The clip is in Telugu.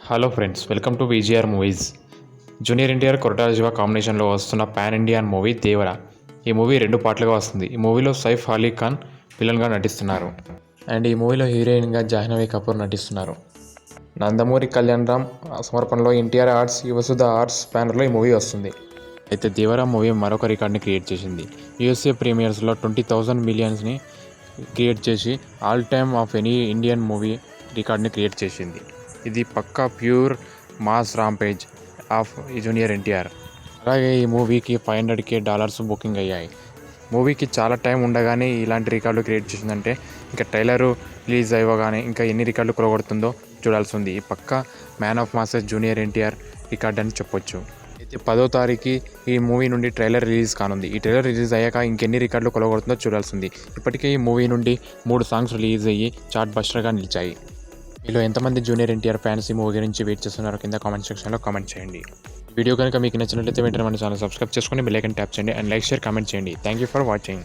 Hello friends, welcome to VGR movies. Junior NTR Koratala Shiva కాంబినేషన్లో వస్తున్న పాన్ ఇండియన్ మూవీ దేవర. ఈ మూవీ 2 పార్ట్లుగా వస్తుంది. ఈ మూవీలో సైఫ్ అలీ ఖాన్ విలన్గా నటిస్తున్నారు. అండ్ ఈ మూవీలో హీరోయిన్గా జాహ్నవి కపూర్ నటిస్తున్నారు. నందమూరి కళ్యాణ్ రామ్ సమర్పణలో ఎన్టీఆర్ ఆర్ట్స్, వసుధ ఆర్ట్స్ బ్యానర్లో ఈ మూవీ వస్తుంది. అయితే దేవర మూవీ మరొక రికార్డ్ని క్రియేట్ చేసింది. యూఎస్ఏ ప్రీమియర్స్లో 20,000 మిలియన్స్ని క్రియేట్ చేసి all time of any Indian movie రికార్డ్ని క్రియేట్ చేసింది. ఇది పక్కా pure mass rampage of junior NTR. అలాగే ఈ మూవీకి $500K బుకింగ్ అయ్యాయి. మూవీకి చాలా టైం ఉండగానే ఇలాంటి రికార్డులు క్రియేట్ చేసిందంటే ఇంకా ట్రైలరు రిలీజ్ అవ్వగానే ఇంకా ఎన్ని రికార్డులు కొలగొడుతుందో చూడాల్సి ఉంది. ఈ పక్కా man of masses junior NTR record అని చెప్పొచ్చు. అయితే 10వ తారీఖు ఈ మూవీ నుండి ట్రైలర్ రిలీజ్ కానుంది. ఈ ట్రైలర్ రిలీజ్ అయ్యాక ఇంకెన్ని రికార్డులు కొలగొడుతుందో చూడాల్సింది. ఇప్పటికే ఈ మూవీ నుండి 3 సాంగ్స్ రిలీజ్ అయ్యి చార్ట్ బస్టర్గా నిలిచాయి. మీలో ఎంతమంది జూనియర్ ఎన్టీఆర్ ఫ్యాన్స్ ఈ మూవీ గురించి వెయిట్ చేస్తున్నారో కింద కామెంట్ సెక్షన్లో కామెంట్ చేయండి. వీడియో కనుక మీకు నచ్చినట్లయితే వెంటనే మన ఛానల్ సబ్స్క్రైబ్ చేసుకొని బెల్ ఐకాన్ ట్యాప్ చేయండి అండ్ లైక్, షేర్, కామెంట్ చేయండి. Thank you for watching.